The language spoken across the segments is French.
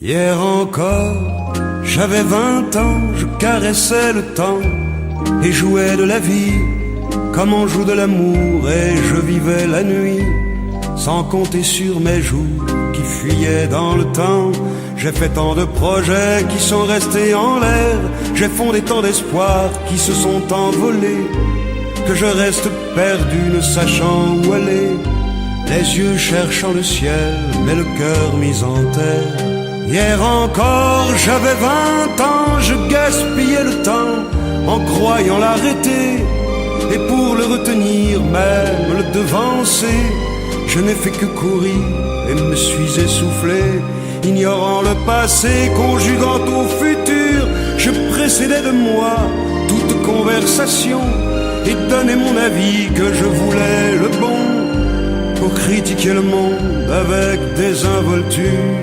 Hier encore, j'avais 20 ans, je caressais le temps et jouais de la vie comme on joue de l'amour, et je vivais la nuit sans compter sur mes jours qui fuyaient dans le temps. J'ai fait tant de projets qui sont restés en l'air, j'ai fondé tant d'espoirs qui se sont envolés, que je reste perdu ne sachant où aller, les yeux cherchant le ciel mais le cœur mis en terre. Hier encore j'avais 20 ans, je gaspillais le temps en croyant l'arrêter, et pour le retenir, même le devancer, je n'ai fait que courir et me suis essoufflé. Ignorant le passé, conjuguant au futur, je précédais de moi toute conversation et donnais mon avis que je voulais le bon, pour critiquer le monde avec désinvolture.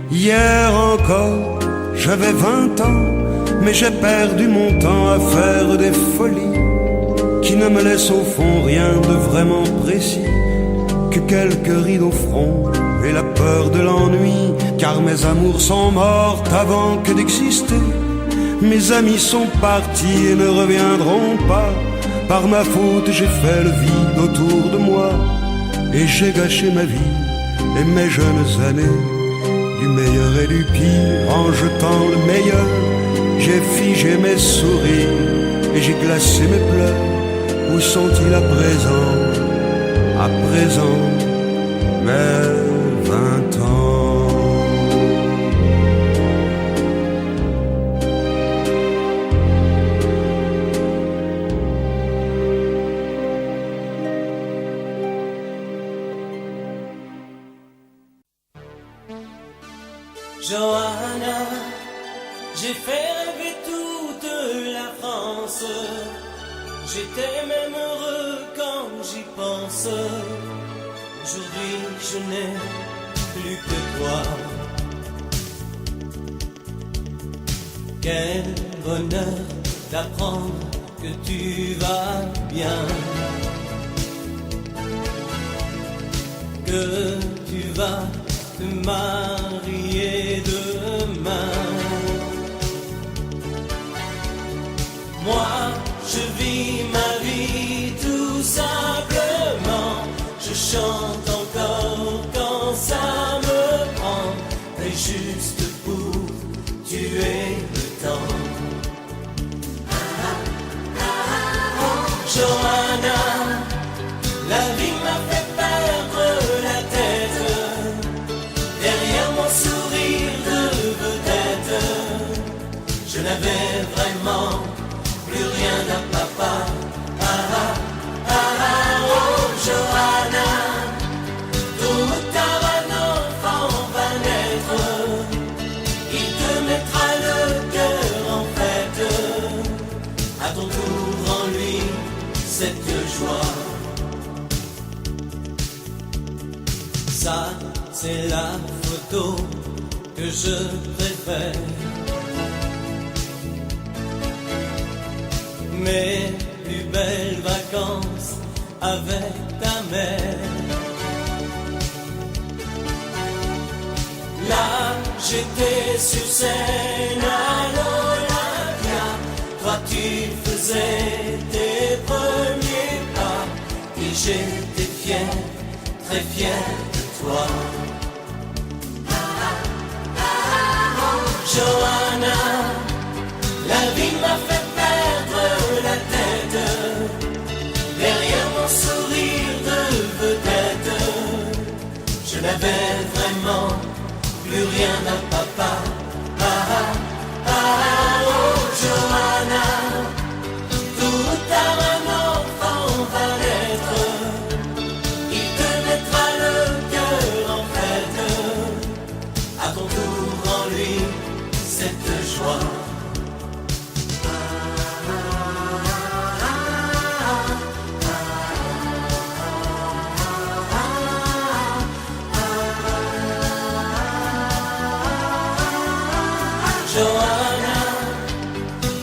Hier encore, j'avais 20 ans, mais j'ai perdu mon temps à faire des folies qui ne me laissent au fond rien de vraiment précis, que quelques rides au front et la peur de l'ennui. Car mes amours sont mortes avant que d'exister, mes amis sont partis et ne reviendront pas. Par ma faute j'ai fait le vide autour de moi, et j'ai gâché ma vie et mes jeunes années, du meilleur et du pire en jetant le meilleur. J'ai figé mes sourires et j'ai glacé mes pleurs. Où sont-ils à présent, mes 20 ans? Johanna, j'ai fait rêver toute la France. J'étais même heureux quand j'y pense. Aujourd'hui je n'ai plus que toi. Quel bonheur d'apprendre que tu vas bien, que tu vas te marier demain. Moi je vis ma vie tout simplement, je chante encore quand ça me prend, mais juste pour tuer le temps. Johanna, la vie m'a fait perdre la tête, derrière mon sourire de vedette, je n'avais vraiment plus rien à papa. Oh Johanna, tôt ou tard un enfant va naître, il te mettra le cœur en fête, à ton tour en lui cette joie. Ça c'est la photo que je préfère, mes plus belles vacances avec ta mère. Là j'étais sur scène à l'Olympia, toi tu faisais tes premiers pas, et j'étais fier, très fier de toi. Johanna, la vie m'a fait perdre la tête, derrière mon sourire de vedette, je n'avais vraiment plus rien à papa. Oh Johanna, tôt ou tard un enfant va naître, il te mettra le cœur en fête, à ton tour en lui cette joie. Johanna,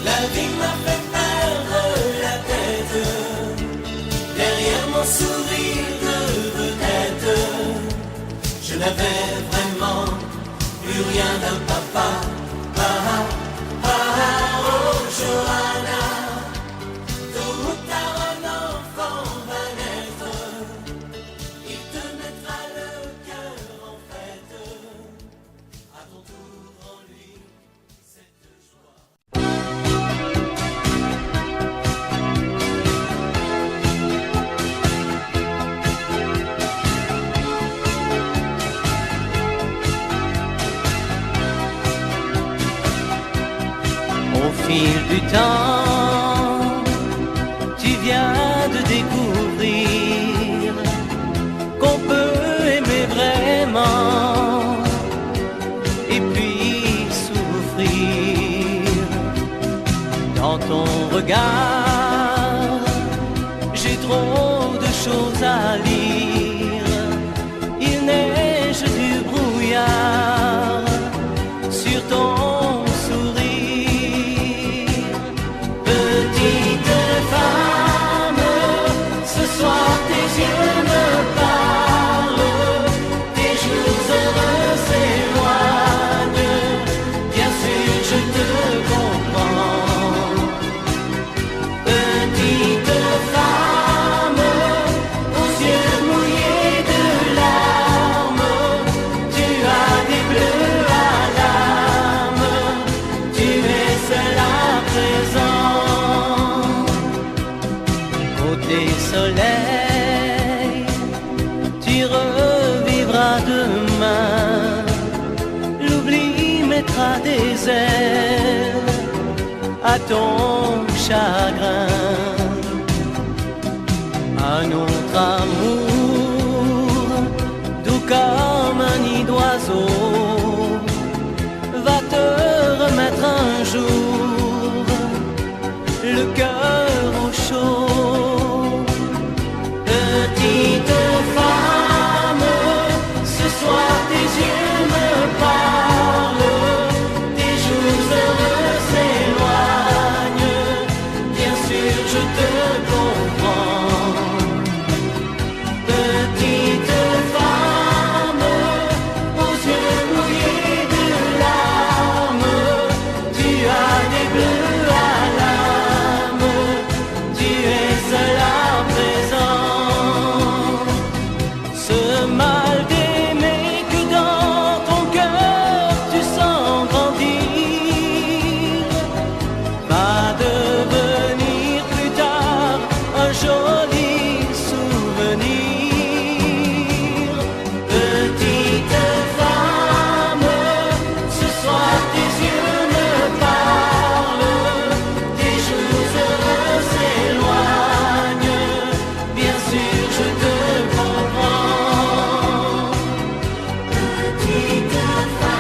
la vie m'a fait perdre la tête, derrière mon sourire de vedette, je n'avais vraiment plus plus rien d'un papa. Oh Johanna, tôt ou tard un enfant va naître, il te mettra le cœur en fête, à ton tour en lui cette joie. Au fil du temps, tu viens de découvrir qu'on peut aimer vraiment et puis souffrir. Dans ton regard, j'ai trop de choses à lire. Il neige du brouillard sur ton soleil, tu revivras demain. L'oubli mettra des ailes à ton chagrin. Un autre amour, doux comme un nid d'oiseau, va te remettre un jour le cœur au chaud. Petite femme, ce soir tes yeux me parlent, tes jours heureux s'éloignent, bien sûr je te comprends. Petite femme, aux yeux mouillés de larmes, tu as des bleus à l'âme, tu es seule à présent. Ce mal d'aimer que dans ton cœur tu sens grandir va devenir plus tard un joli souvenir. Petite femme, ce soir tes yeux me parlent, tes jours heureux s'éloignent, bien sûr je te comprends.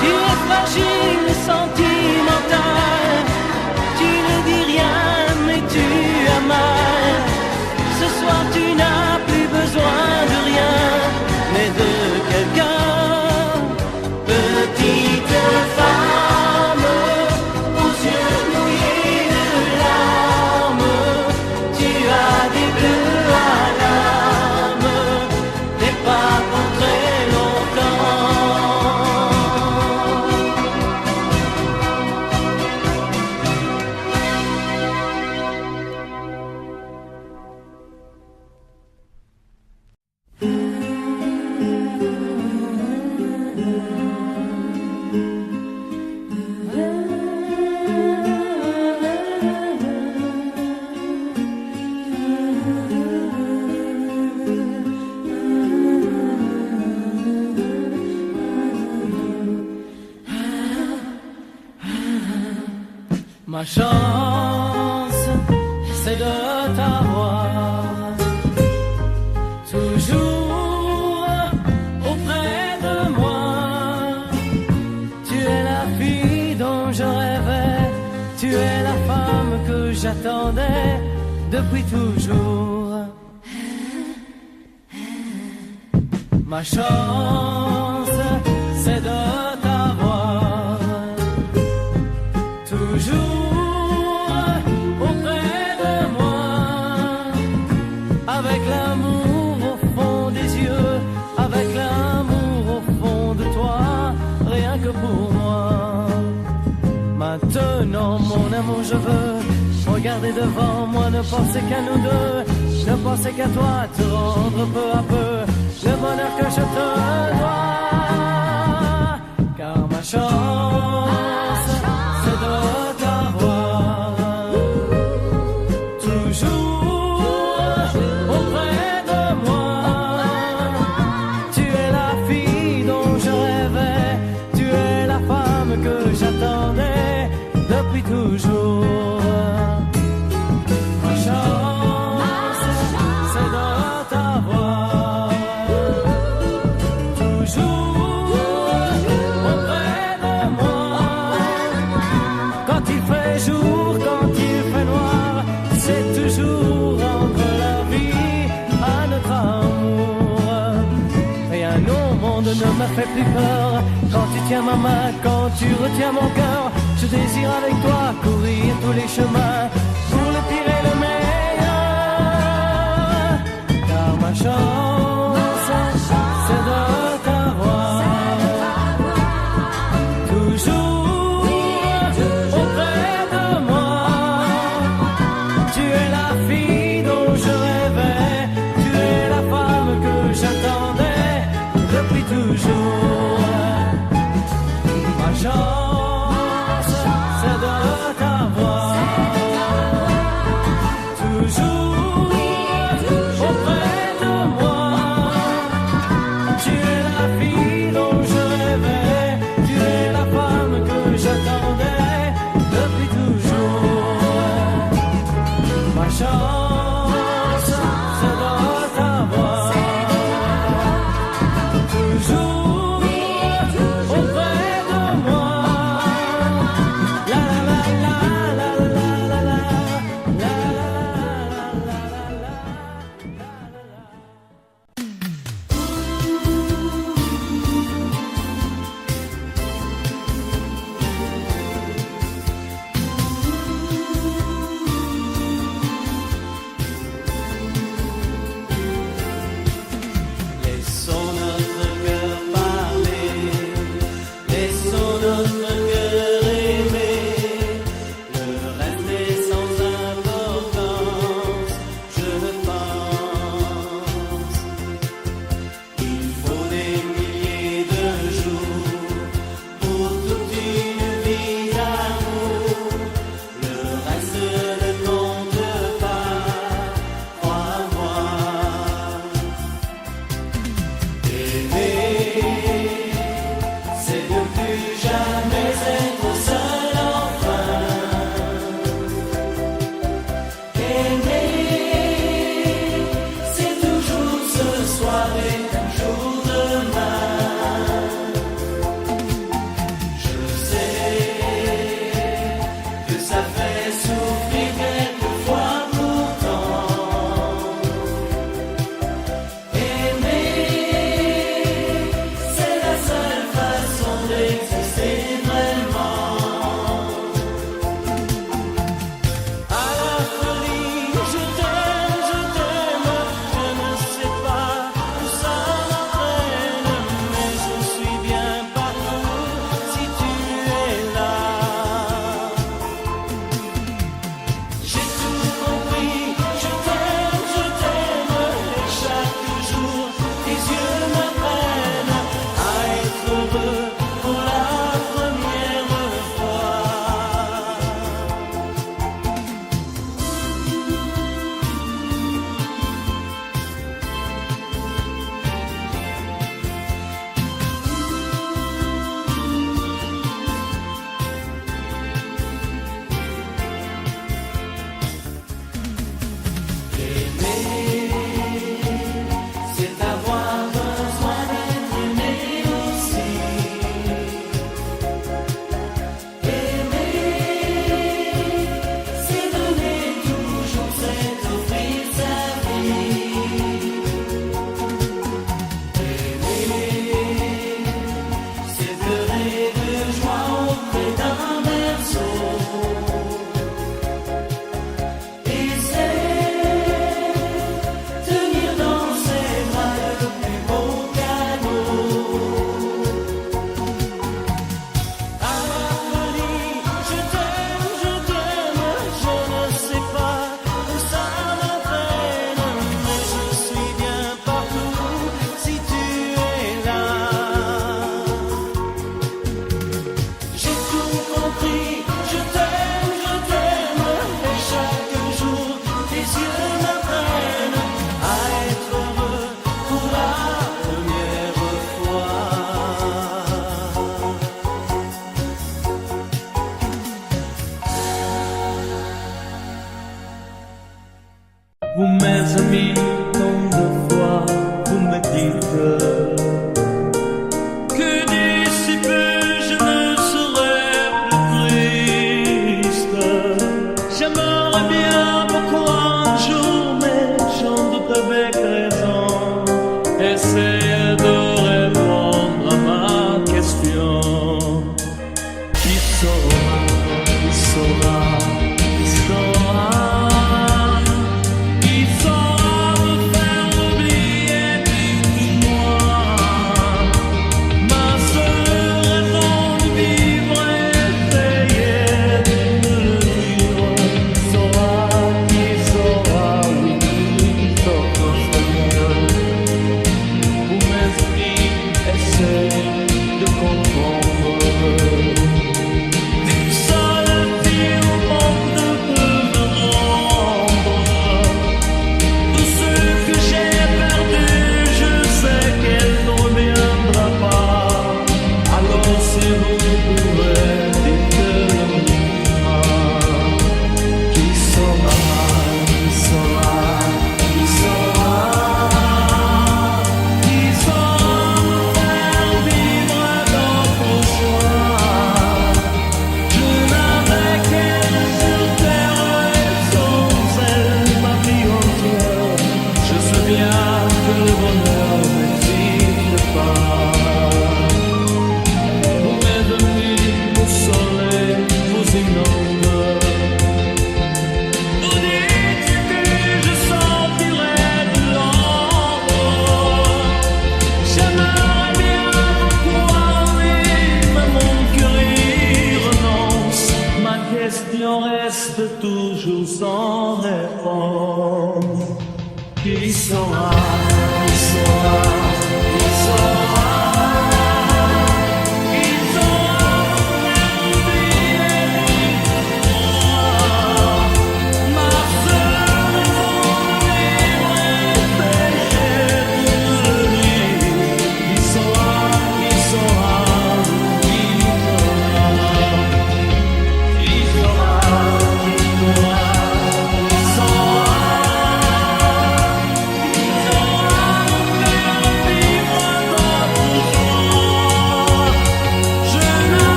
Tu es fragile, sentimental, tu ne dis rien mais tu as mal. Ce soir tu n'as plus besoin de rien, mais de quelqu'un. Petite femme, aux yeux mouillés de larmes, tu as des bleus à l'âme, mais pas pour très longtemps. Ma chance, c'est de t'avoir toujours auprès de moi. Tu es la fille dont je rêvais, tu es la femme que j'attendais depuis toujours. Ma chance, c'est de t'avoir toujours auprès de moi, avec l'amour au fond des yeux, avec l'amour au fond de toi, rien que pour regarder devant moi, ne penser qu'à nous deux, ne penser qu'à toi, te rendre peu à peu le bonheur que je te dois. Car ma chance, c'est de t'avoir toujours auprès de moi. Tu es la fille dont je rêvais, tu es la femme que j'attendais depuis toujours. Ma chance, c'est de t'avoir toujours auprès de moi. Quand il fait jour, quand il fait noir, c'est toujours entre la vie à notre amour. Rien au monde ne me fait plus peur. Quand tu tiens ma main, quand tu retiens mon cœur, je désire avec toi courir tous les chemins pour le pire et le meilleur. Car ma chance, c'est de t'avoir toujours auprès de moi. Tu es la fille dont je rêvais, tu es la femme que j'attendais depuis toujours. Ma chance, c'est de t'avoir toujours auprès de moi.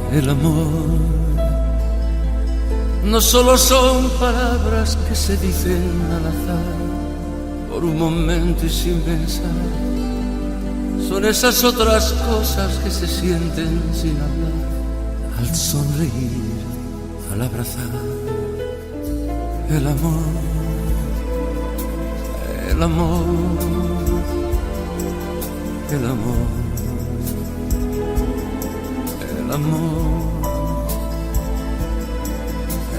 El amor no solo son palabras que se dicen al azar, por un momento y sin pensar. Son esas otras cosas que se sienten sin hablar, al sonreír, al abrazar. El amor, el amor, el amor, el amor,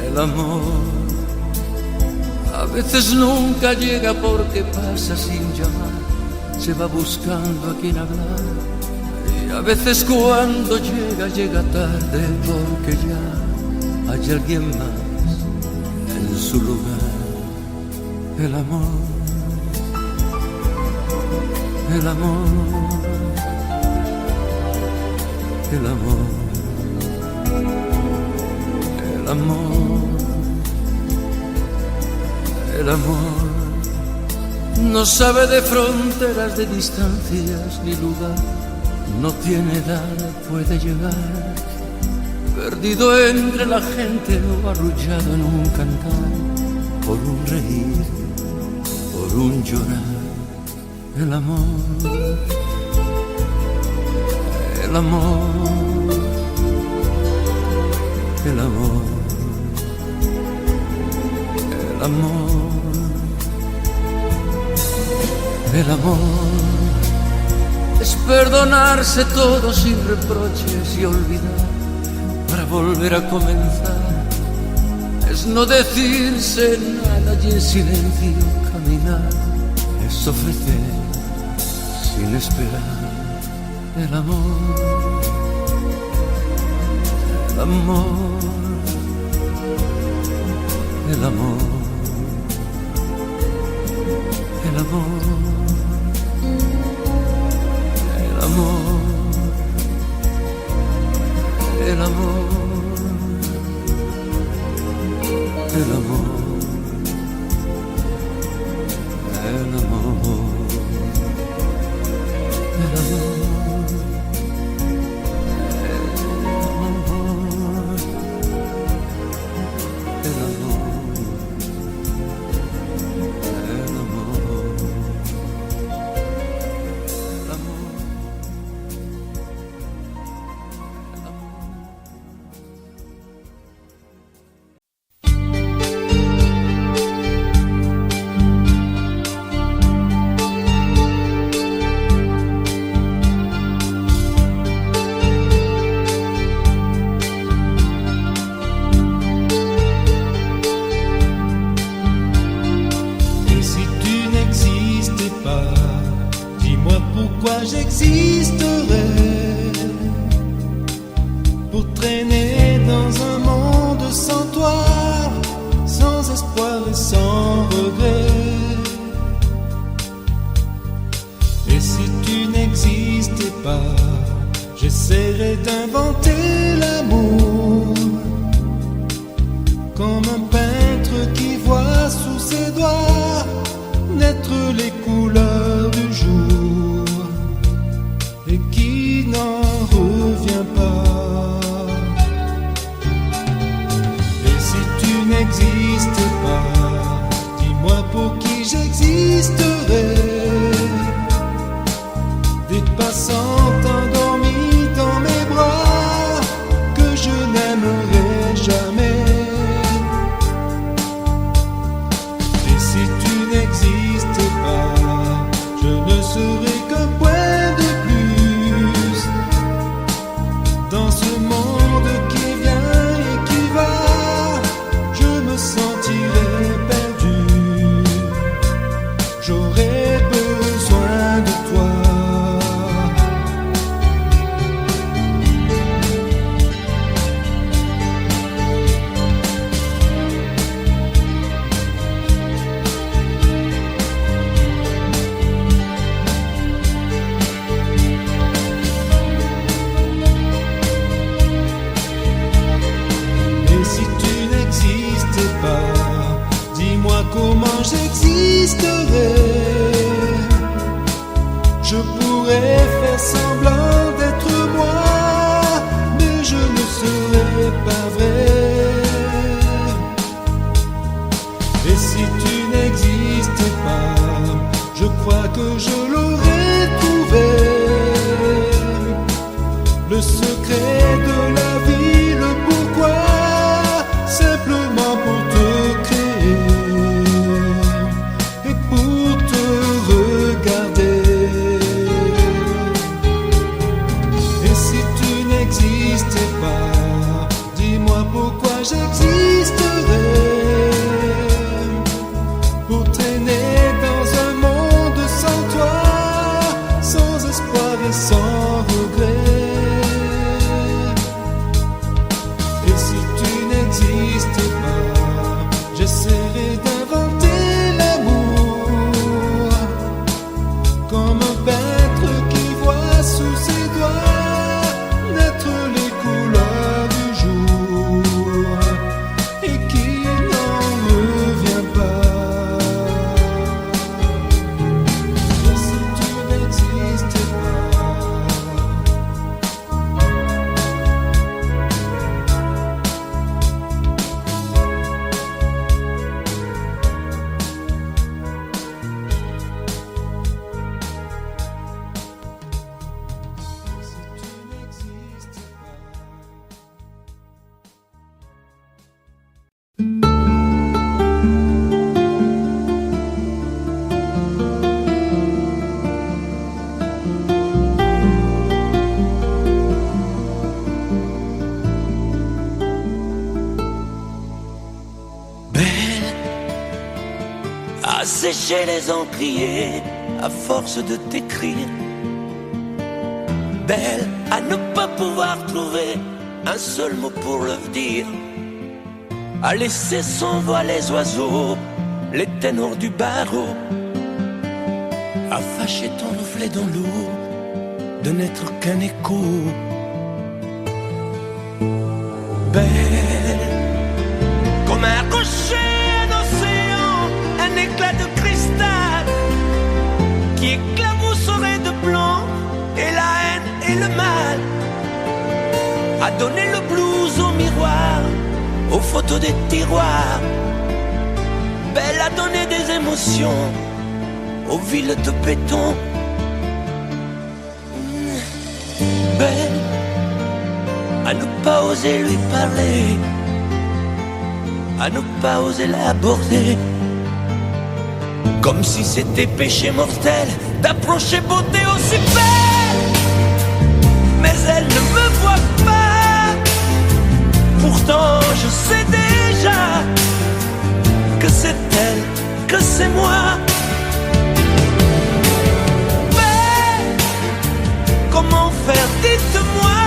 el amor. A veces nunca llega porque pasa sin llamar, se va buscando a quien hablar. Y a veces cuando llega, llega tarde porque ya hay alguien más en su lugar. El amor, el amor, el amor, el amor, el amor. No sabe de fronteras, de distancias ni lugar, no tiene edad, puede llegar, perdido entre la gente o arrullado en un cantar, por un reír, por un llorar. El amor, el amor, el amor, el amor. El amor es perdonarse todo sin reproches y olvidar para volver a comenzar. Es no decirse nada y en silencio caminar. Es ofrecer sin esperar. El amor, el amor, el amor, el amor. El amor, el amor, el amor, el amor, el amor, el amor, el amor. J'existerais pour traîner dans un monde sans toi, sans espoir et sans regret. Et si tu n'existais pas, j'essaierais d'inventer l'amour comme un que je l'aurais trouvé. Le secret de la vie, le pourquoi, simplement pour te créer et pour te regarder. Et si tu n'existais pas, dis-moi pourquoi j'existerais. Pour traîner dans un monde sans toi, sans espoir et sans regret. Et si tu n'existais pas, j'essaierai d'inventer l'amour, comme un peintre qui voit sous ses doigts naître les couleurs du jour et qui n'en revient pas. Et si tu n'existais pas, Belle, à sécher les encriers à force de t'écrire. Belle, à ne pas pouvoir trouver un seul mot pour le dire. À laisser s'envoler les oiseaux, les ténors du barreau. À fâcher ton reflet dans l'eau, de n'être qu'un écho. Belle, comme un rocher, un océan, un éclat de cristal qui éclabousserait de blanc et la haine et le mal. A donné le blues au miroir, aux photos des tiroirs. Belle a donné des émotions aux villes de béton. Belle à ne pas oser lui parler, à ne pas oser l'aborder, comme si c'était péché mortel d'approcher beauté aussi belle. Mais elle ne me voit pas, pourtant je sais déjà que c'est elle, que c'est moi. Mais comment faire, dites-moi,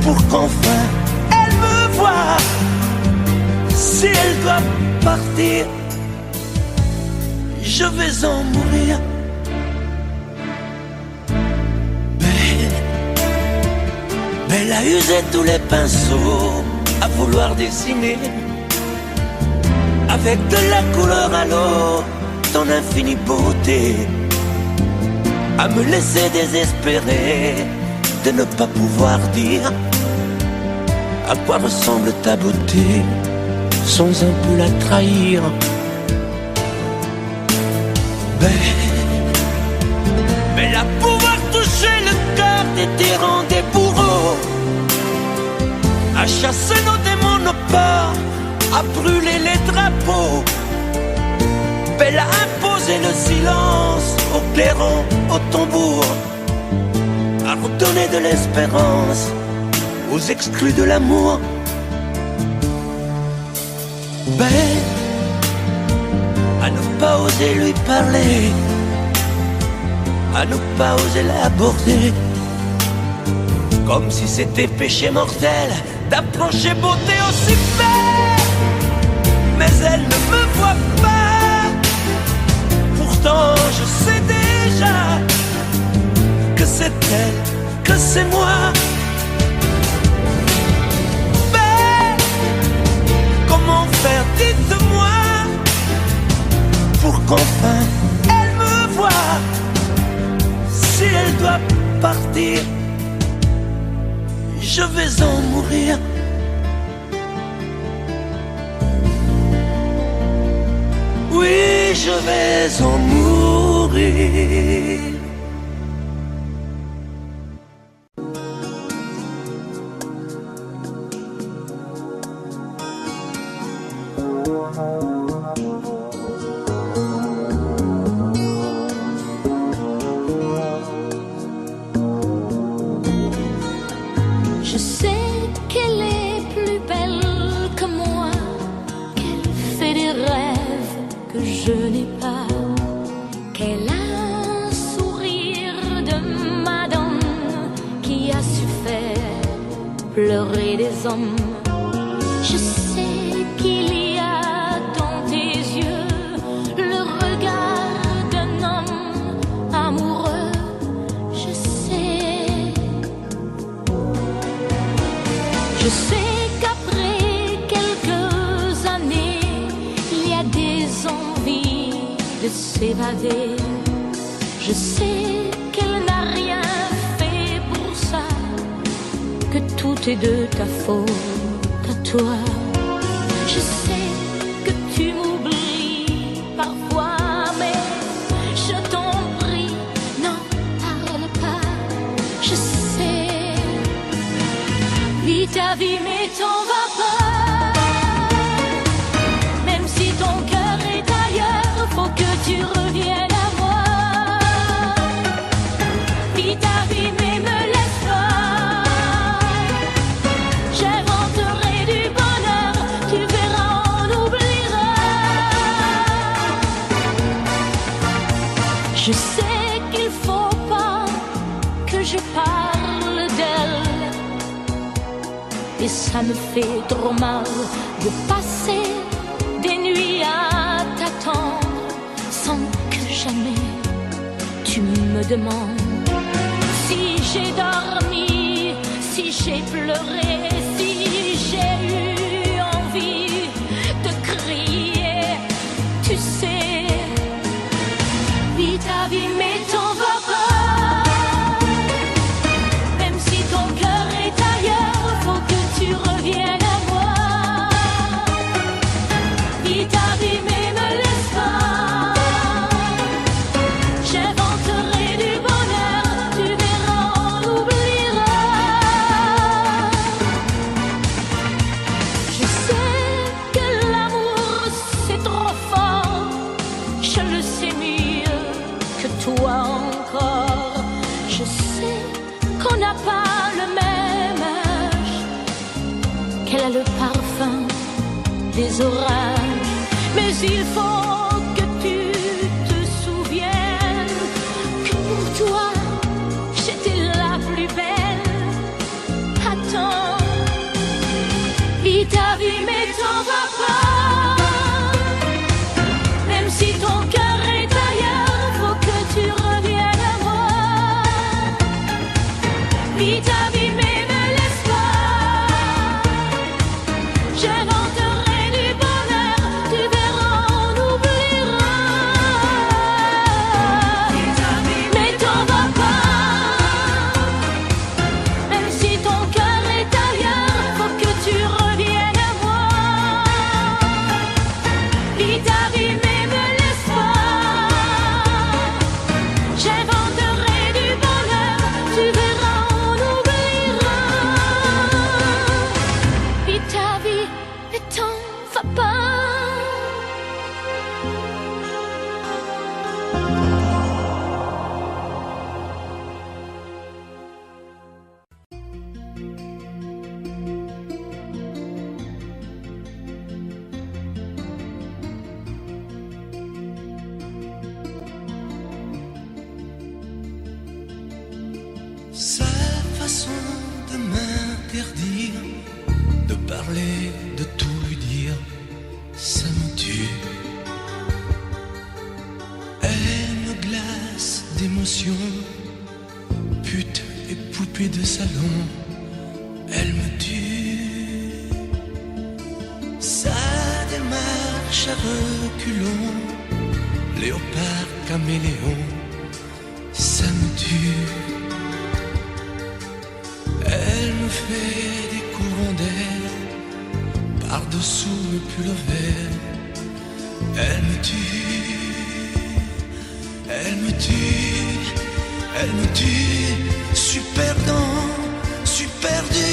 pour qu'enfin elle me voie. Si elle doit partir, je vais en mourir. Belle a usé tous les pinceaux à vouloir dessiner avec de la couleur à l'eau ton infinie beauté, à me laisser désespérer de ne pas pouvoir dire à quoi ressemble ta beauté sans un peu la trahir. Belle à pouvoir toucher le cœur des tyrans, des bourreaux, à chasser nos démons, nos peurs, à brûler les drapeaux. Belle à imposer le silence au clairon, au tambour, à redonner de l'espérance aux exclus de l'amour. Belle à ne pas oser lui parler, à ne pas oser l'aborder, comme si c'était péché mortel d'approcher beauté aussi belle. Mais elle ne me voit pas, pourtant je sais déjà que c'est elle, que c'est moi. Belle, comment faire, dites-moi, pour qu'enfin elle me voie. Si elle doit partir, je vais en mourir. Oui, je vais en mourir. mourir. Je sais qu'elle est plus belle que moi, qu'elle fait des rêves que je n'ai pas, qu'elle a un sourire de madone qui a su faire pleurer des hommes. Je sais qu'il y a dans tes yeux le regard d'un homme amoureux. Je sais qu'après quelques années, il y a des envies de s'évader. Je sais qu'elle n'a rien fait pour ça, que tout est de ta faute à toi. Je sais que tu m'oublies parfois, mais je t'en prie, n'en parle pas. Je sais. Vis ta vie mais t'en vas pas. Même si ton cœur est ailleurs, faut que tu reviennes à moi. Vis ta vie mais me laisse pas. J'inventerai du bonheur, tu verras, on oubliera. Je sais qu'il faut pas que je parle d'elle, et ça me fait trop mal de passer des nuits à t'attendre sans que jamais tu me demandes si j'ai dormi, si j'ai pleuré, si j'ai eu envie de crier. Tu sais, vis ta vie mais t'en vas pas. Même si ton cœur est ailleurs, faut que tu reviennes à moi. Vis ta vie mais me laisse pas. J'inventerai du bonheur, tu verras, on oubliera. Je sais que l'amour c'est trop fort, je le sais mieux que toi encore. Je sais qu'on n'a pas le même âge, qu'elle a le parfum des orages, mais il faut que tu te souviennes que pour toi j'étais la plus belle. Attends, vis ta vie mais t'en vas pas. Même si ton cœur est ailleurs, faut que tu reviennes à moi. Vis ta vie mais me laisse pas. J'inventerai du bonheur, tu verras, on oubliera. Vis ta vie mais t'en vas pas. Même si ton cœur est ailleurs, faut que tu reviennes à moi. Vis ta vie mais me laisse pas. J'inventerai du bonheur, tu verras, on oubliera. Vis ta vie mais t'en vas pas. Sa façon de m'interdire de parler, de tout lui dire, ça me tue. Elle me glace d'émotion, pute et poupée de salon, elle me tue. Sa démarche à reculons, léopard caméléon, ça me tue. Elle me fait des courants d'air par-dessous le pull vert. Elle me tue. Elle me tue, suis perdant, suis perdu.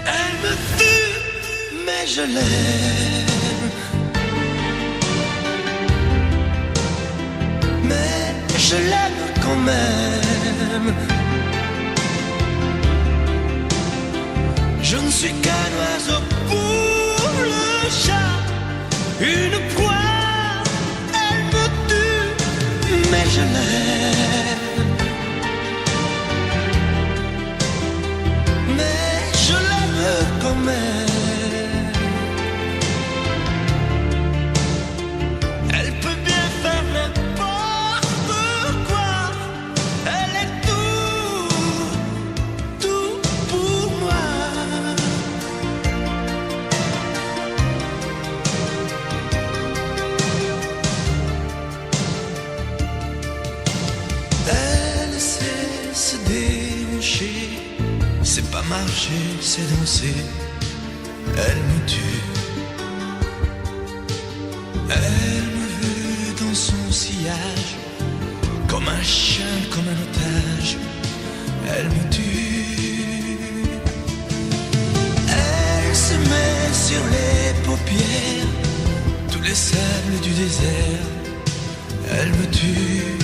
Elle me tue, mais je l'aime. Mais je l'aime quand même. Je ne suis qu'un oiseau pour le chat, une proie. Elle me tue, mais je l'aime. Mais je l'aime quand même. Elle peut bien faire n'importe quoi. Elle est tout pour moi. Elle sait se déhancher. C'est pas marcher, c'est danser. Elle me tue. Elle me veut dans son sillage, comme un chien, comme un otage. Elle me tue. Elle se met sur les paupières tous les sables du désert. Elle me tue.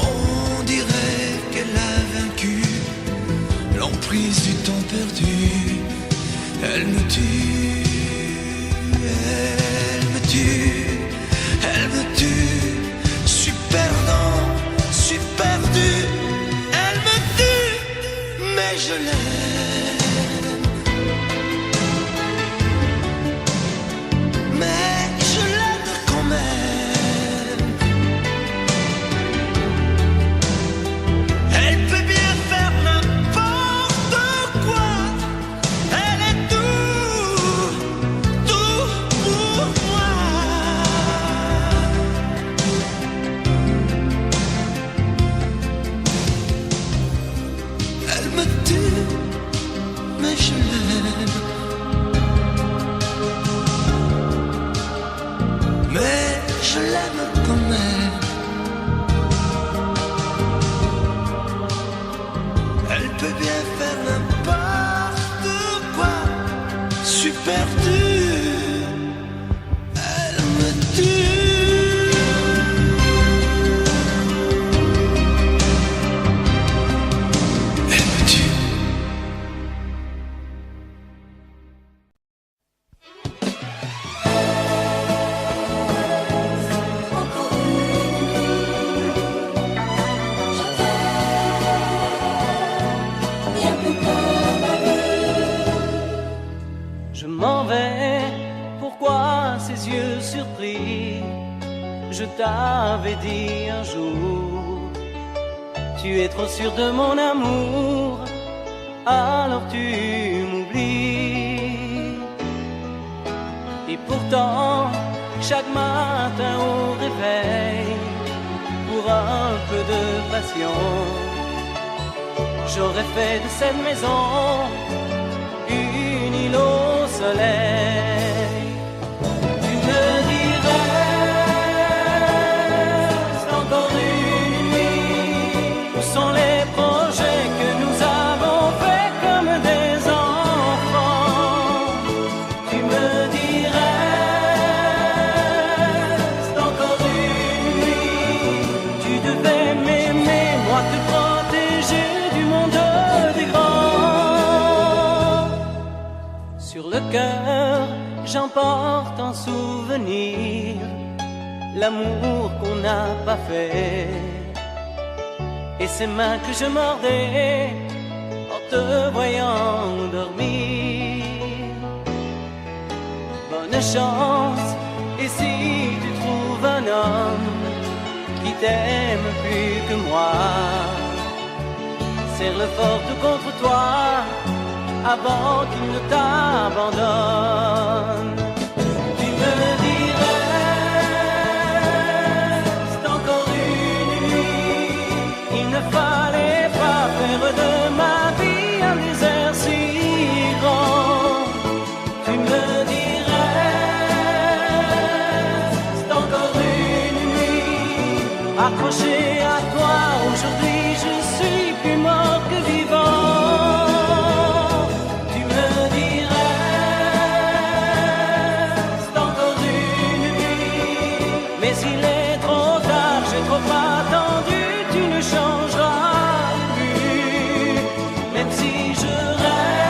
On dirait qu'elle a vaincu l'emprise du temps perdu. Elle me tue. Elle me tue. Elle me tue. Suis perdant, suis perdu. Elle me tue, mais je l'aime. Mais je l'aime quand même. Elle peut bien faire n'importe quoi. Elle est tout pour moi. Elle me tue, mais je l'aime. Mais je l'aime quand même. Elle peut bien faire n'importe quoi. Suis perdu. Elle me tue. Elle me tue. Je m'en vais, pourquoi ces yeux surpris? Je t'avais dit un jour, tu es trop sûr de mon amour, alors tu m'oublies. Et pourtant, chaque matin au réveil, pour un peu de passion, j'aurais fait de cette maison une île au soleil. Tu me dirais, c'est encore une nuit. Où sont les projets que nous avons faits comme des enfants? Tu me dirais, c'est encore une nuit. Tu devais m'aimer, moi te protéger du monde des grands. Sur le cœur, j'emporte en souvenir l'amour qu'on n'a pas fait et ces mains que je mordais en te voyant dormir. Bonne chance, et si tu trouves un homme qui t'aime plus que moi, serre-le fort tout contre toi avant qu'il ne t'abandonne. Tu me dirais, c'est encore une nuit. Il ne fallait pas faire de ma vie un désert si grand. Tu me dirais, c'est encore une accroché à toi. Aujourd'hui je suis plus mort que vivant. Tu me dirais, c'est encore une nuit, mais il est trop tard, j'ai trop attendu. Tu ne changeras plus, même si je reste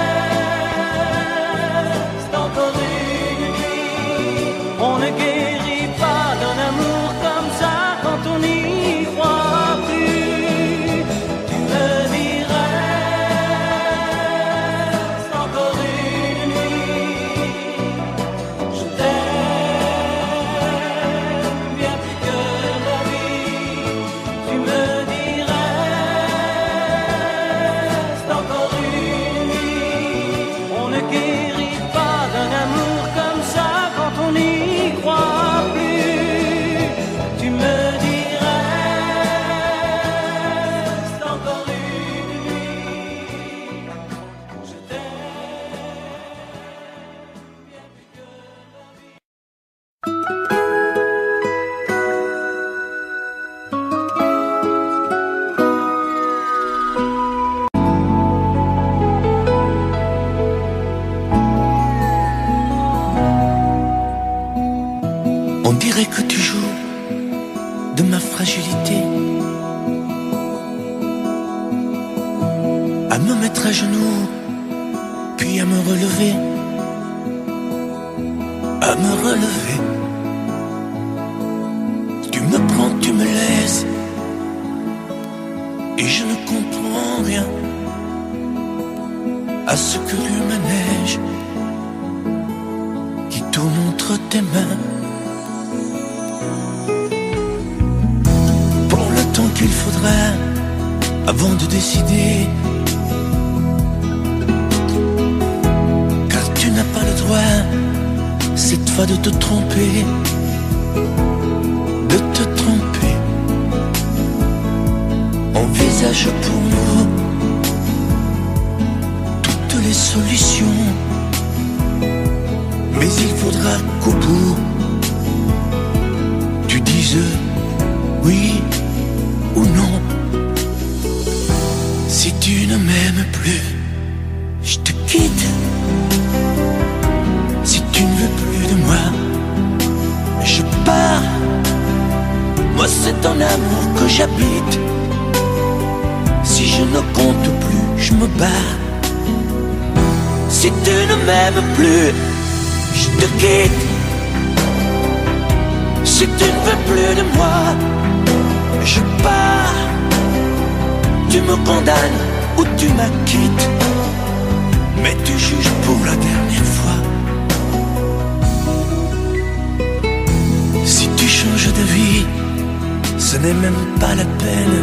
encore une nuit. On ne guérit pas d'un amour comme ça quand on n'y croit plus. Tu me dirais, c'est encore une nuit. Je t'aime bien plus que la vie. Tu me dirais, c'est encore une nuit. On ne guérit pas d'un amour comme ça quand on n'y croit plus. Tu me dirais, c'est encore une nuit. Je t'aime bien plus que la vie. On dirait que tu joues de ma fragilité, à me mettre à genoux, puis à me relever, à me relever. Tu me prends, tu me laisses, et je ne comprends rien à ce curieux manège qui tourne entre tes mains. Pour le temps qu'il faudra avant de décider, car tu n'as pas le droit cette fois de te tromper, de te tromper. Envisage pour nous toutes les solutions, mais il faudra qu'au bout tu dises oui ou non. Si tu ne m'aimes plus, je te quitte. Si tu ne veux plus de moi, je pars. Moi c'est ton amour que j'habite. Si je ne compte plus, je me bats. Si tu ne m'aimes plus, je te quitte. Si tu ne veux plus de moi, je pars. Tu me condamnes ou tu m'acquittes, mais tu juges pour la dernière fois. Si tu changes de vie, ce n'est même pas la peine.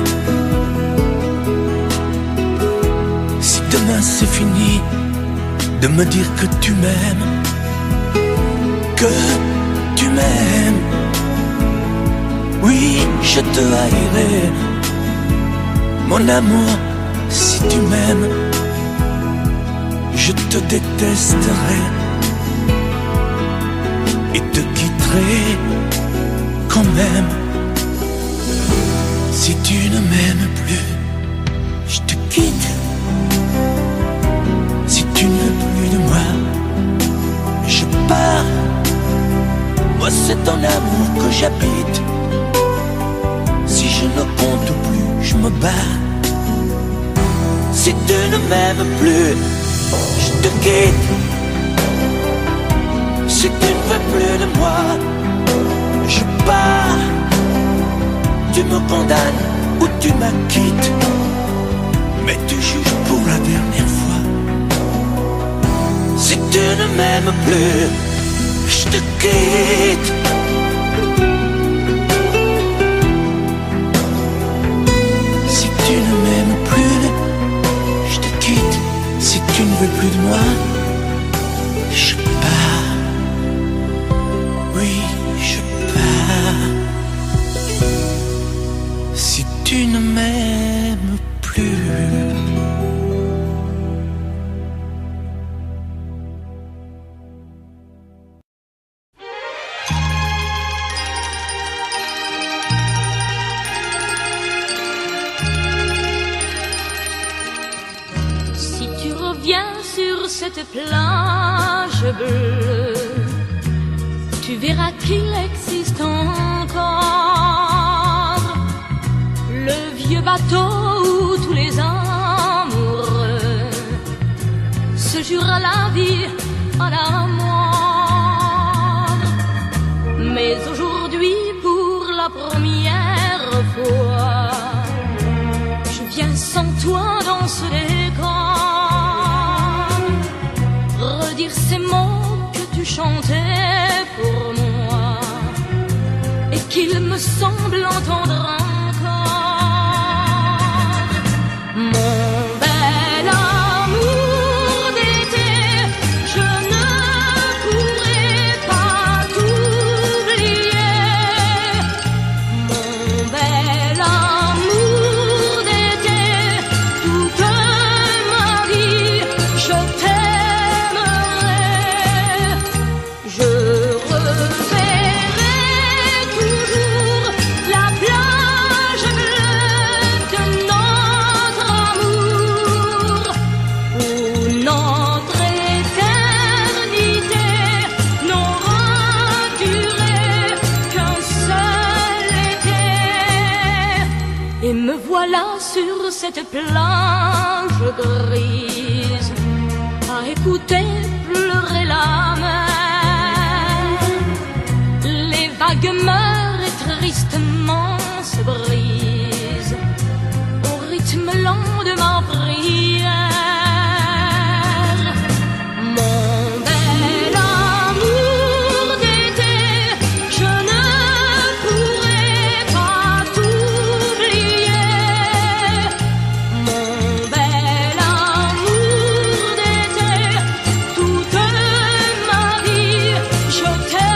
Si demain c'est fini de me dire que tu m'aimes, que tu m'aimes, oui, je te haïrai, mon amour. Si tu m'aimes, je te détesterai et te quitterai quand même. Si tu ne m'aimes plus, je te quitte. Si tu ne veux plus de moi, je pars. Moi c'est ton amour que j'habite. Si je ne compte plus, je me bats. Si tu ne m'aimes plus, je te quitte. Si tu ne veux plus de moi, je pars. Tu me condamnes ou tu m'acquittes, mais tu juges pour la dernière fois. Si tu ne m'aimes plus, je te quitte. Si tu ne m'aimes plus, je te quitte. Si tu ne veux plus de moi, je pars. Oui, je pars. Si tu ne m'aimes plus. cette plage bleue, tu verras qu'il existe encore le vieux bateau où tous les amoureux se jurent la vie à la mort. Mais aujourd'hui, pour la première fois, je viens sans toi dans ce décor, redire ces mots que tu chantais pour moi et qu'il me semble entendre encore. Mon bel amour d'été, je ne pourrai pas t'oublier. Mon bel amour d'été, toute ma vie, je t'aimerai. Je reverrai toujours la plage bleue de notre amour, où notre éternité n'aura duré qu'un seul été. Et me voilà sur cette plage grise, à écouter pleurer la mer. Les vagues meurent et tristement se brisent au rythme lent de ma prière. Mon bel amour d'été, je ne pourrai pas t'oublier. Mon bel amour d'été, toute ma vie, je t'aimerai.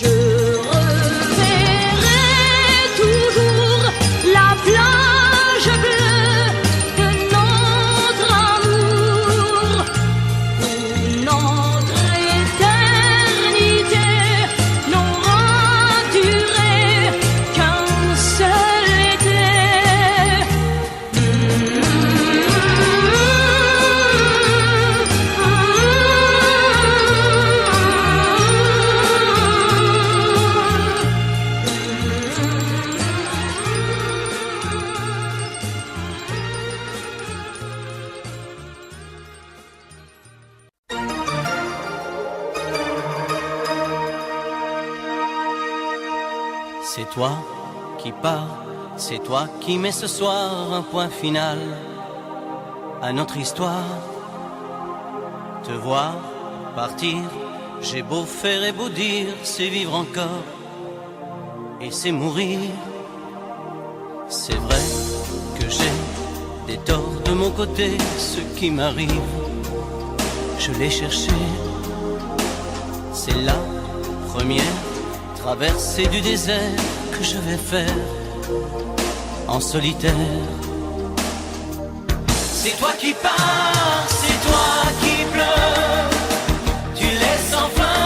Je reverrai toujours la plage bleue de notre amour, où notre éternité n'aura duré qu'un seul été. C'est toi qui pars, c'est toi qui mets ce soir un point final à notre histoire. Te voir partir, j'ai beau faire et beau dire, c'est vivre encore et c'est mourir. C'est vrai que j'ai des torts de mon côté, ce qui m'arrive, je l'ai cherché. C'est la première traversée du désert que je vais faire en solitaire. C'est toi qui pars, c'est toi qui pleures, tu laisses enfin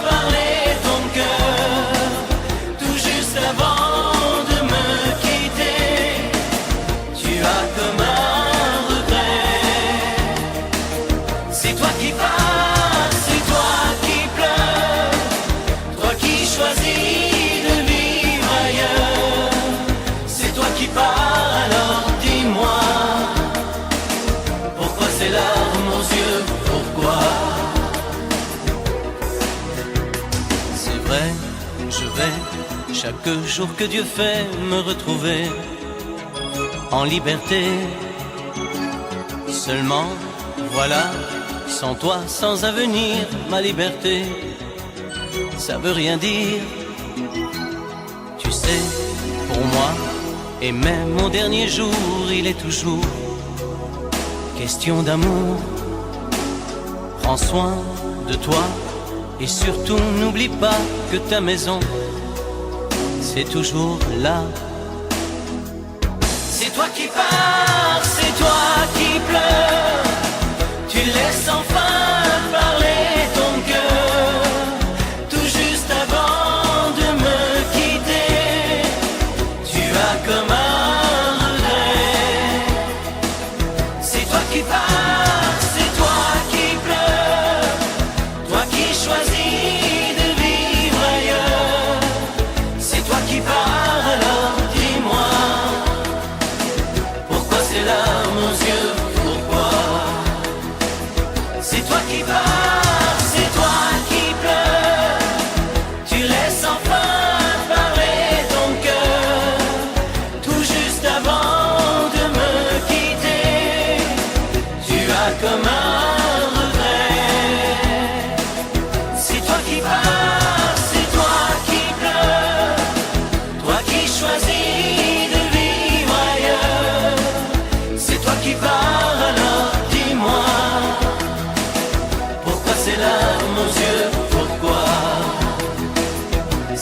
parler ton cœur, tout juste avant de me quitter, tu as comme un regret. C'est toi qui pars, c'est toi qui pleures, toi qui choisis de vivre ailleurs. C'est toi qui pars, alors dis-moi, pourquoi ces larmes aux yeux, pourquoi? C'est vrai, je vais, chaque jour que Dieu fait, me retrouver en liberté. Seulement, voilà, sans toi, sans avenir, ma liberté, ça veut rien dire. Tu sais, pour moi, et même mon dernier jour, il est toujours question d'amour. Prends soin de toi et surtout n'oublie pas que ta maison, c'est toujours là. C'est toi qui pars, c'est toi qui pleures, tu laisses enfin parler ton cœur, tout juste avant de me quitter, tu as comme un regret. C'est toi qui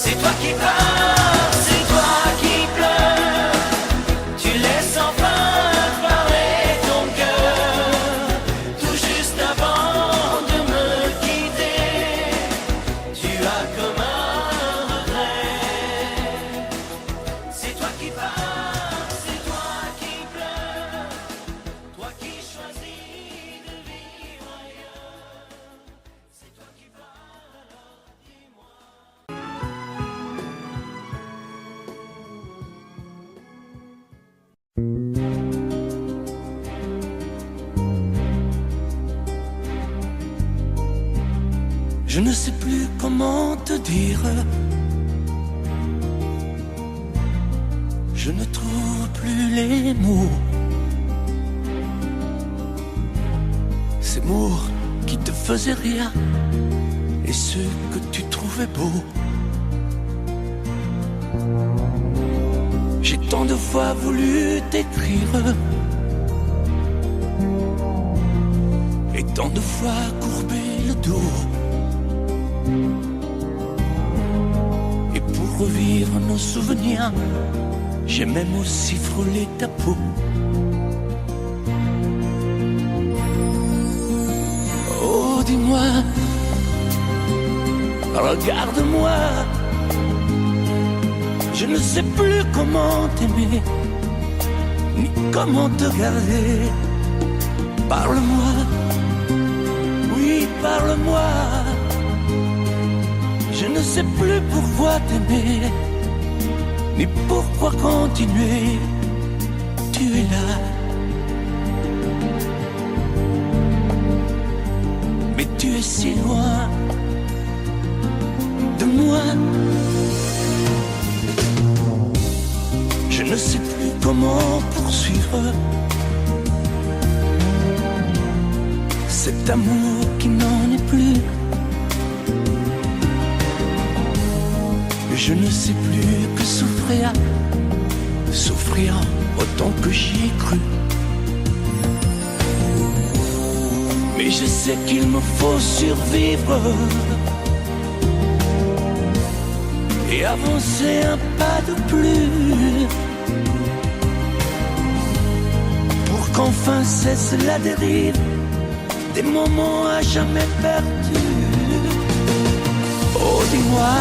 C'est toi qui pars, c'est toi qui pleures. Tu laisses enfin parler ton cœur. Tout juste avant de me quitter, tu as comme un regret. C'est toi qui pars, c'est toi qui pleures. Toi qui choisis de vivre ailleurs. C'est toi qui pars, alors dis-moi. Je ne sais plus comment te dire. Je ne trouve plus les mots. Ces mots qui te faisaient rire et ceux que tu trouvais beaux. J'ai tant de fois voulu t'écrire et tant de fois courbé le dos. Et pour revivre nos souvenirs, j'ai même aussi frôlé ta peau. Oh, dis-moi, regarde-moi. Je ne sais plus comment t'aimer, ni comment te garder. Parle-moi, oui, parle-moi. Je ne sais plus pourquoi t'aimer, ni pourquoi continuer. Tu es là, mais tu es si loin de moi. Je ne sais plus comment poursuivre cet amour qui n'en est plus. Je ne sais plus que souffrir, souffrir autant que j'y ai cru. Mais je sais qu'il me faut survivre et avancer un pas de plus pour qu'enfin cesse la dérive des moments à jamais perdus. Oh, dis-moi,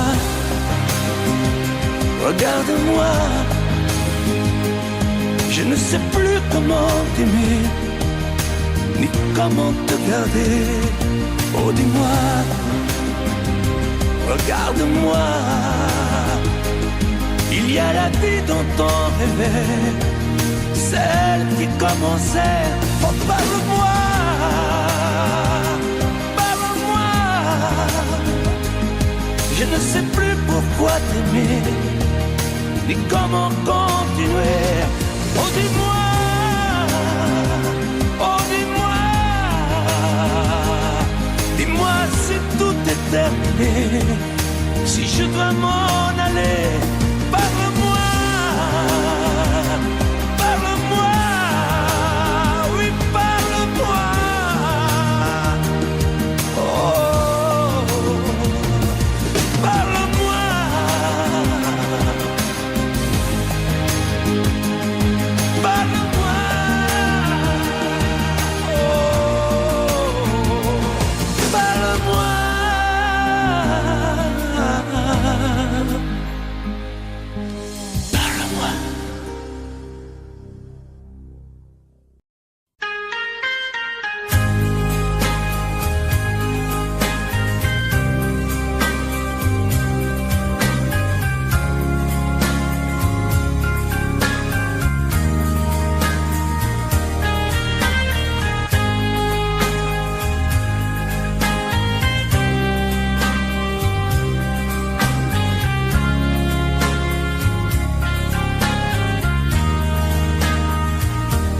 regarde-moi, je ne sais plus comment t'aimer, ni comment te garder. Oh, dis-moi, regarde-moi, il y a la vie dont on rêvait, celle qui commençait. Oh, parle-moi, parle-moi, je ne sais plus pourquoi t'aimer, ni comment continuer. Oh, dis-moi, oh, dis-moi, dis-moi si tout est terminé, si je dois m'en aller. Parle-moi, parle-moi, oui, parle-moi. Oh, parle-moi. Parle-moi, oh, parle-moi. Parle-moi.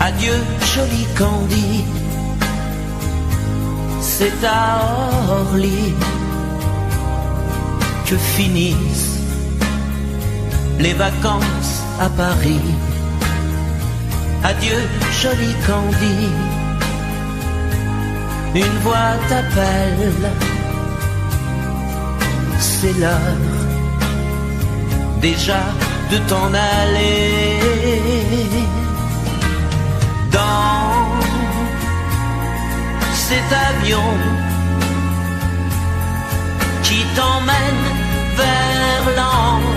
Adieu, joli Candy, c'est à Orly que finissent les vacances à Paris. Adieu, joli Candy, une voix t'appelle, c'est l'heure déjà de t'en aller dans cet avion qui t'emmène vers l'Angleterre.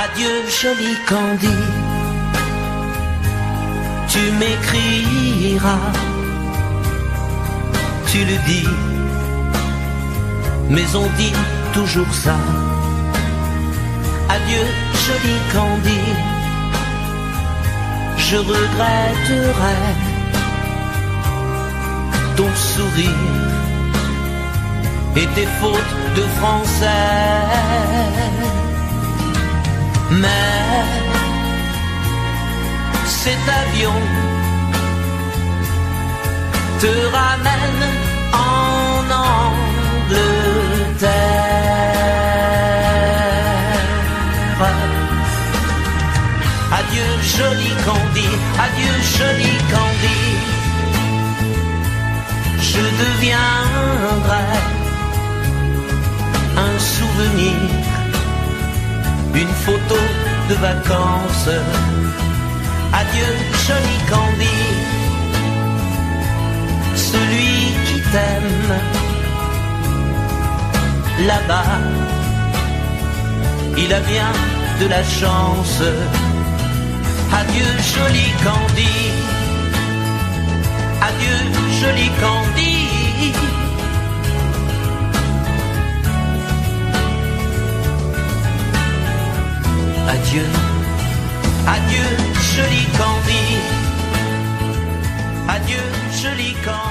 Adieu joli Candy, tu m'écriras, tu le dis, mais on dit toujours ça. Adieu joli Candy, je regretterai ton sourire et tes fautes de français. Mais cet avion te ramène en Angleterre. Adieu joli Candy, adieu joli Candy, je deviendrai un souvenir, une photo de vacances. Adieu joli Candy, celui qui t'aime là-bas, il a bien de la chance. Adieu joli Candy, adieu joli Candy. Adieu, adieu joli Candy, adieu joli Candy.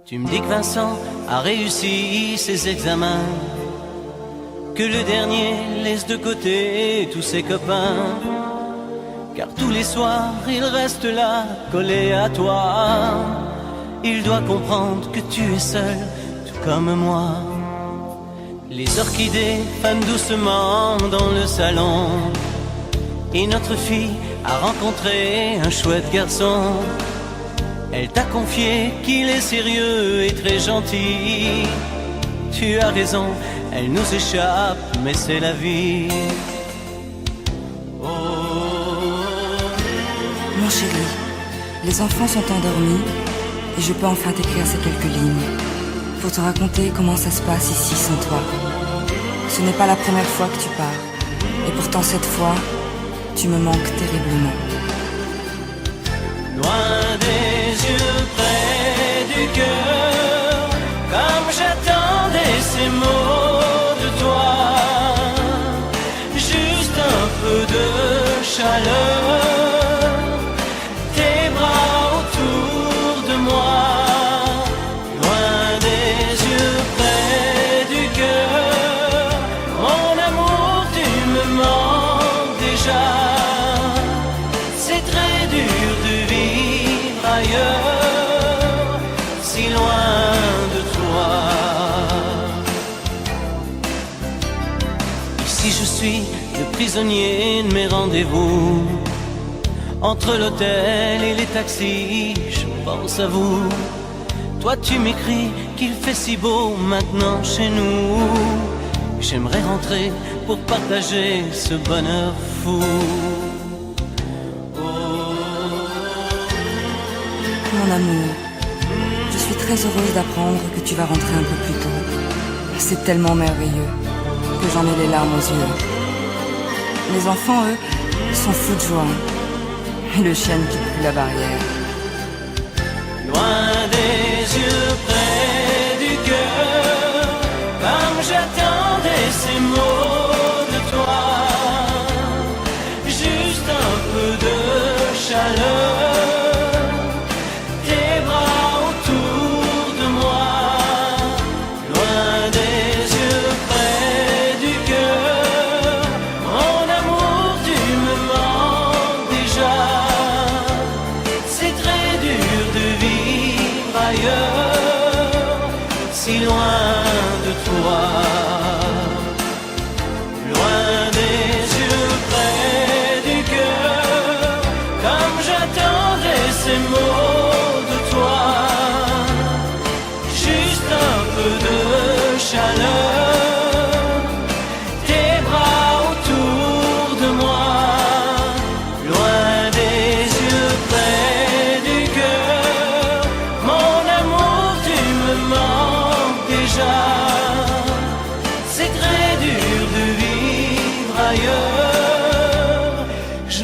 Tu me dis que Vincent a réussi ses examens, que le dernier laisse de côté tous ses copains, car tous les soirs il reste là, collé à toi. Il doit comprendre que tu es seul, tout comme moi. Les orchidées fanent doucement dans le salon, et notre fille a rencontré un chouette garçon. Elle t'a confié qu'il est sérieux et très gentil. Tu as raison, elle nous échappe, mais c'est la vie. Mon chéri, les enfants sont endormis et je peux enfin t'écrire ces quelques lignes pour te raconter comment ça se passe ici sans toi. Ce n'est pas la première fois que tu pars, et pourtant cette fois, tu me manques terriblement. Loin des yeux, près du cœur, comme j'attendais ces mots de toi. Juste un peu de chaleur, tes bras autour de moi. Loin des yeux, près du cœur, mon amour, tu me manques déjà. C'est très dur de vivre ailleurs, si loin de toi. Ici je suis le prisonnier de mes rendez-vous. Entre l'hôtel et les taxis, je pense à vous. Toi tu m'écris qu'il fait si beau maintenant chez nous. J'aimerais rentrer pour partager ce bonheur fou. Mon amour, je suis très heureuse d'apprendre que tu vas rentrer un peu plus tôt. C'est tellement merveilleux que j'en ai les larmes aux yeux. Les enfants, eux, sont fous de joie. Et le chien ne quitte plus la barrière. Loin des yeux, près du cœur, comme j'attendais ces mots de toi. Juste un peu de chaleur, tes bras autour de moi. Loin des yeux, près du cœur, mon amour, tu me manques déjà. C'est très dur de vivre ailleurs, si loin de toi.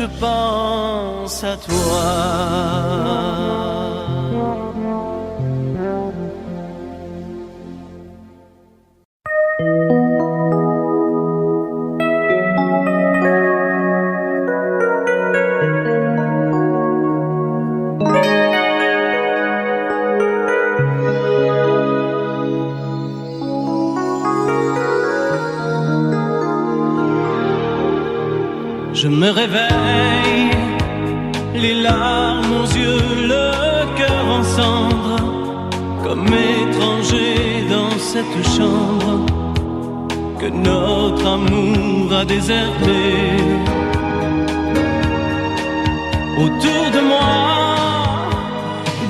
je pense à toi. Je me réveille, les larmes aux yeux, le cœur en cendres, comme étranger dans cette chambre que notre amour a déserté. Autour de moi,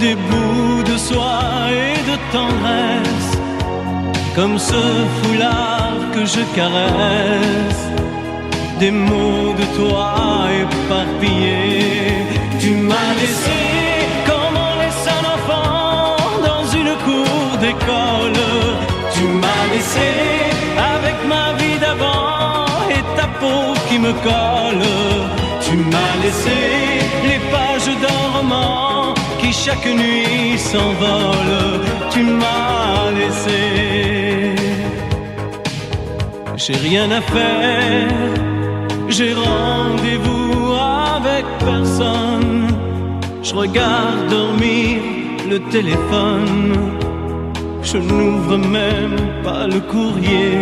des bouts de soie et de tendresse, comme ce foulard que je caresse. Des mots de toi éparpillés. Tu m'as laissé comme on laisse un enfant dans une cour d'école. Tu m'as laissé avec ma vie d'avant et ta peau qui me colle. Tu m'as laissé les pages d'un roman qui chaque nuit s'envolent. Tu m'as laissé. J'ai rien à faire. J'ai rendez-vous avec personne. Je regarde dormir le téléphone. Je n'ouvre même pas le courrier.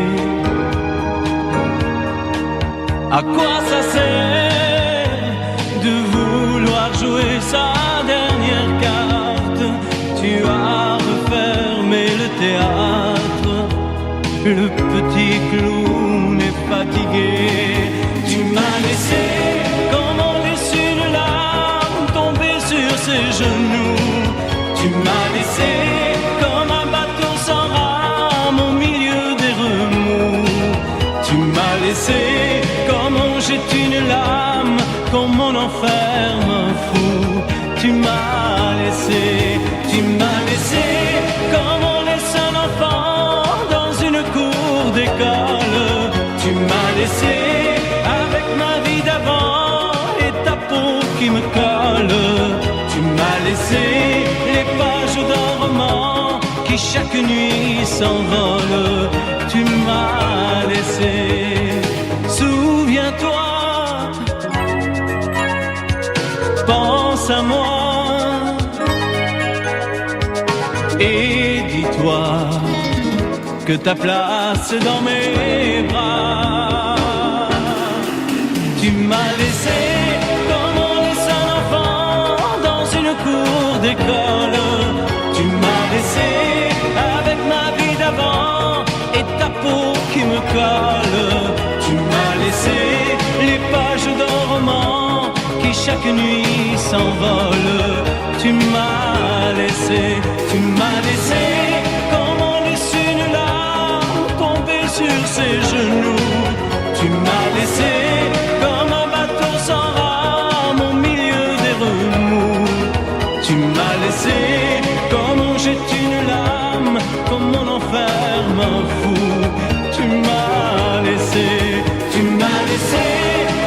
À quoi ça sert de vouloir jouer sa dernière carte? Tu as refermé le théâtre. Le petit clown est fatigué. Tu m'as laissé comme on laisse une larme tomber sur ses genoux. Tu m'as laissé comme un bateau sans rame au milieu des remous. Tu m'as laissé comme on jette une lame, comme on enferme un fou. Tu m'as laissé comme on laisse un enfant dans une cour d'école. Tu m'as laissé avec ma vie d'avant et ta peau qui me colle. Tu m'as laissé les pages d'un roman qui chaque nuit s'envolent. Tu m'as laissé. Souviens-toi, pense à moi et dis-toi que ta place est dans mes bras. Tu m'as laissé comme on laisse un enfant dans une cour d'école. Tu m'as laissé avec ma vie d'avant et ta peau qui me colle. Tu m'as laissé les pages d'un roman qui chaque nuit s'envolent. Tu m'as laissé comme on laisse une larme tomber sur ses genoux. Tu m'as laissé comme un bateau sans rame au milieu des remous. Tu m'as laissé comme on jette une lame, comme on enferme un fou. Tu m'as laissé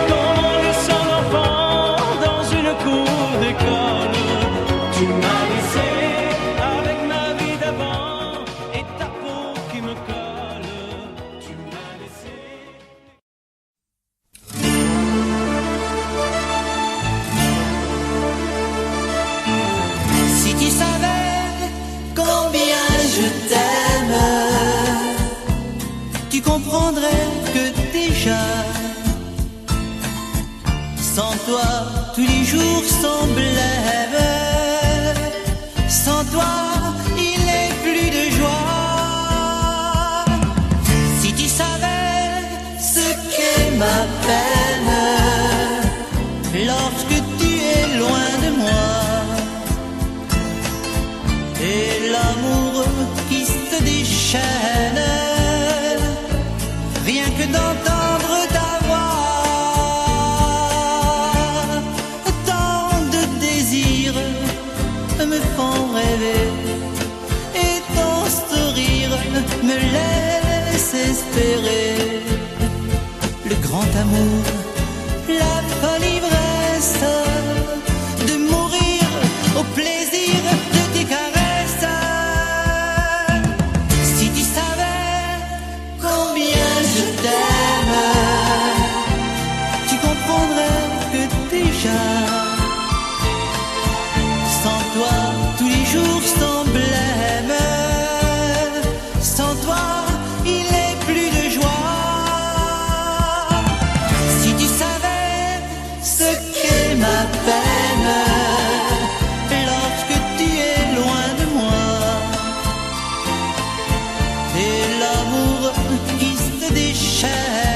comme on laisse un enfant dans une cour d'école. Tu m'as laissé avec ma vie d'avant et ta peau qui me colle. Tu m'as laissé. Si tu savais combien je t'aime, tu comprendrais que déjà, sans toi, tous les jours sont blêmes. Sans toi, il n'est plus de joie. Si tu savais ce qu'est ma peine, lorsque tu es loin de moi, et l'amour qui se déchaîne, rien que d'entendre ta voix, tant de désirs me font rêver, et ton sourire me laisse espérer le grand amour, la folie vraie. promesse de mourir au plaisir de tes caresses. Si tu savais combien je t'aime, tu comprendrais que déjà, sans toi, tous les jours sont blêmes. Sans toi, il n'est plus de joie. Si tu savais ce qu'est ma peine lorsque tu es loin de moi, et l'amour qui se déchaîne.